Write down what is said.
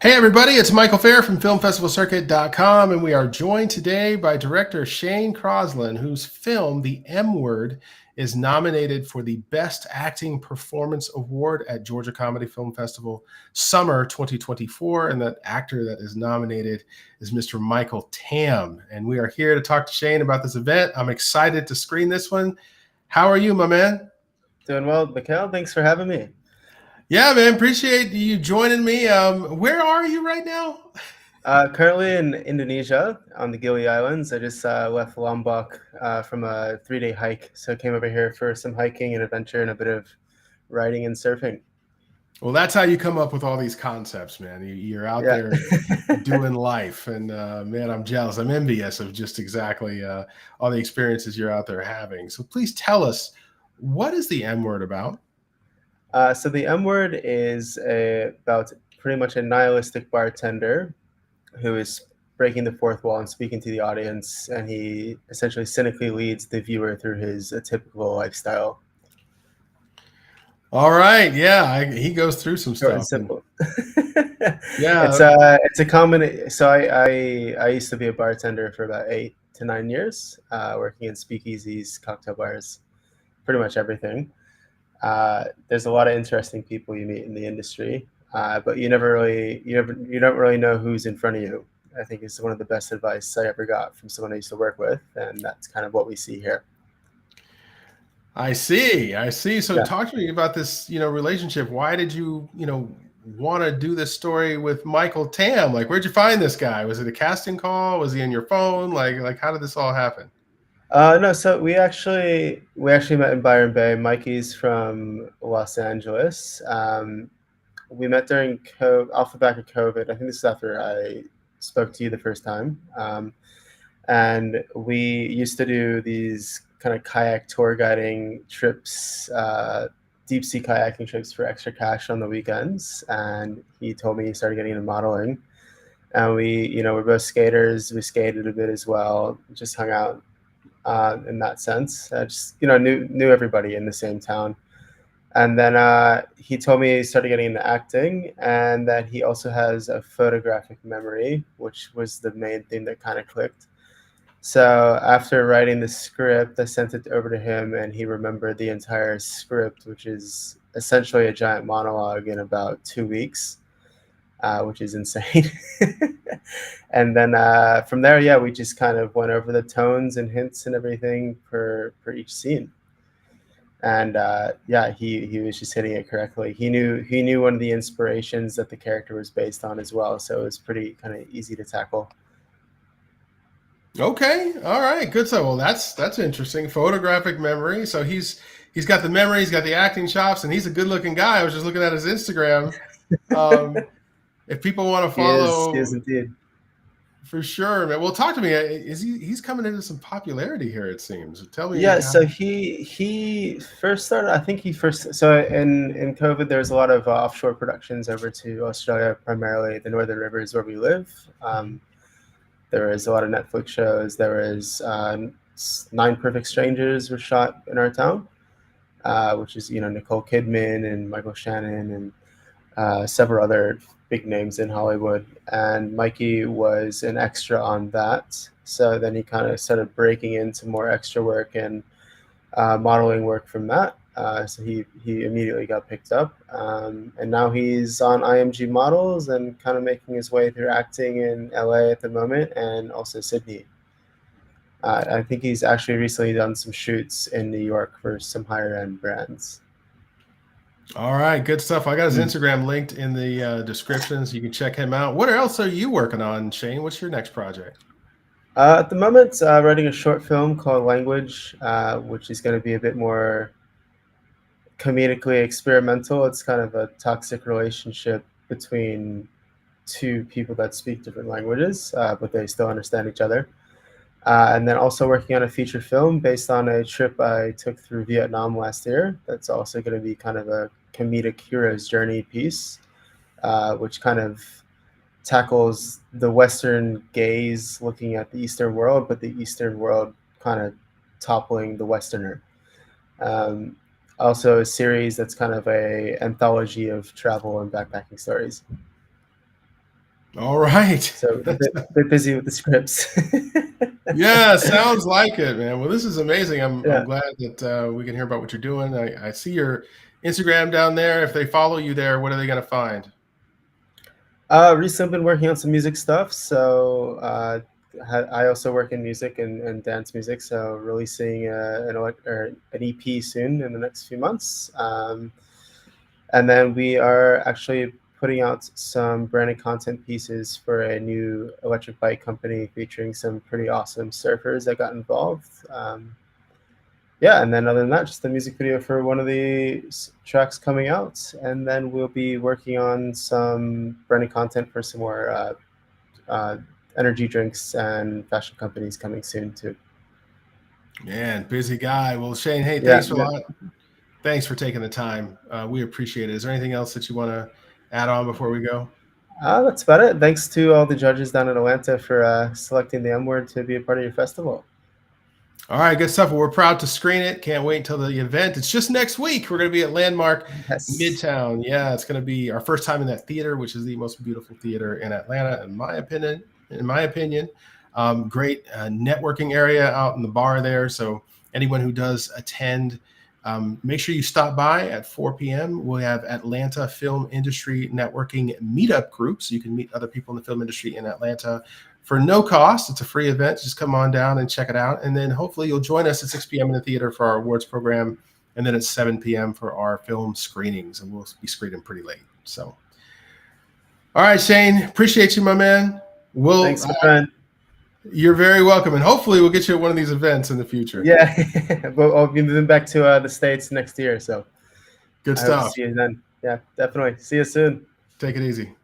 Hey everybody, it's Michael Fair from filmfestivalcircuit.com, and we are joined today by director Shane Crosland, whose film The M Word is nominated for the Best Acting Performance Award at Georgia Comedy Film Festival Summer 2024. And that actor that is nominated is Mr. Michael Tam. And we are here to talk to Shane about this event. I'm excited to screen this one. How are you, my man? Doing well, Mikhail. Thanks for having me. Yeah, man, appreciate you joining me. Where are you right now? Currently in Indonesia on the Gili Islands. I just left Lombok from a 3-day hike. So I came over here for some hiking and adventure and a bit of riding and surfing. Well, that's how you come up with all these concepts, man. You're out Yeah. there doing life, and man, I'm jealous. I'm envious of just exactly all the experiences you're out there having. So please tell us, what is the M Word about? So the M Word is about pretty much a nihilistic bartender who is breaking the fourth wall and speaking to the audience, and he essentially cynically leads the viewer through his atypical lifestyle. All right, yeah, he goes through some Short and stuff, and simple. yeah, It's a common. So I used to be a bartender for about 8 to 9 years, working in speakeasies, cocktail bars, pretty much everything. There's a lot of interesting people you meet in the industry, but you don't really know who's in front of you. I think it's one of the best advice I ever got from someone I used to work with, and that's kind of what we see here. I see, I see. So Yeah. talk to me about this, relationship. Why did you, want to do this story with Michael Tam? Like, where'd you find this guy? Was it a casting call? Was he in your phone? Like, how did this all happen? No, so we actually met in Byron Bay. Mikey's from Los Angeles. We met during off the back of COVID. I think this is after I spoke to you the first time. And we used to do these kind of kayak tour guiding trips, deep sea kayaking trips for extra cash on the weekends. And he told me he started getting into modeling. And we're both skaters. We skated a bit as well. Just hung out in that sense. I just knew everybody in the same town. And then he told me he started getting into acting, and that he also has a photographic memory, which was the main thing that kind of clicked. So after writing the script, I sent it over to him, and he remembered the entire script, which is essentially a giant monologue in about 2 weeks, which is insane. And then from there, yeah, we just kind of went over the tones and hints and everything for each scene. And yeah, he was just hitting it correctly. He knew one of the inspirations that the character was based on as well, so it was pretty kind of easy to tackle. Okay, all right, good. So, well, that's interesting. Photographic memory. So he's got the memory, he's got the acting chops, and he's a good-looking guy. I was just looking at his Instagram. Um, if people want to He is follow, indeed. for sure, man. Well, talk to me. Is he's coming into some popularity here? It seems. Tell me Yeah, how. so he first started. I think he first. So in COVID, there was a lot of offshore productions over to Australia, primarily the Northern Rivers where we live. There was a lot of Netflix shows. There was Nine Perfect Strangers was shot in our town, which is Nicole Kidman and Michael Shannon and several other big names in Hollywood. And Mikey was an extra on that. So then he kind of started breaking into more extra work and modeling work from that. So he immediately got picked up. And now he's on IMG Models and kind of making his way through acting in LA at the moment and also Sydney. I think he's actually recently done some shoots in New York for some higher end brands. All right, good stuff. I got his Mm. Instagram linked in the description, so you can check him out. What else are you working on, Shane? What's your next project? At the moment, writing a short film called Language, which is going to be a bit more comedically experimental. It's kind of a toxic relationship between two people that speak different languages, but they still understand each other. And then also working on a feature film based on a trip I took through Vietnam last year. That's also going to be kind of a comedic hero's journey piece, which kind of tackles the Western gaze looking at the Eastern world, but the Eastern world kind of toppling the Westerner. Um, Also, a series that's kind of a anthology of travel and backpacking stories. All right. So a bit busy with the scripts. Yeah, sounds like it, man. Well, this is amazing. I'm Yeah. glad that we can hear about what you're doing. I see your Instagram down there. If they follow you there, what are they going to find? Recently, I've been working on some music stuff. So I also work in music and dance music. So releasing an EP soon in the next few months. And then we are actually putting out some branded content pieces for a new electric bike company featuring some pretty awesome surfers that got involved. Yeah, and then other than that, just the music video for one of the tracks coming out, and then we'll be working on some branded content for some more energy drinks and fashion companies coming soon too. Man, busy guy. Well, Shane, hey, Yeah, thanks a lot. Thanks for taking the time. We appreciate it. Is there anything else that you want to add on before we go? that's about it. Thanks to all the judges down in Atlanta for selecting the M Word to be a part of your festival. All right, good stuff. Well, we're proud to screen it. Can't wait until the event. It's just next week. We're going to be at Landmark Midtown. Yeah, it's going to be our first time in that theater, which is the most beautiful theater in Atlanta, in my opinion. Great networking area out in the bar there. So anyone who does attend, make sure you stop by at 4 p.m. We'll have Atlanta Film Industry Networking Meetup Group, so you can meet other people in the film industry in Atlanta for no cost. It's a free event. Just come on down and check it out. And then hopefully you'll join us at 6 p.m. in the theater for our awards program. And then at 7 p.m. for our film screenings. And we'll be screening pretty late. So, all right, Shane, appreciate you, my man. Thanks, my friend. You're very welcome. And hopefully we'll get you at one of these events in the future. Yeah, but I'll be moving back to the States next year. So good stuff. See you then. Yeah, definitely. See you soon. Take it easy.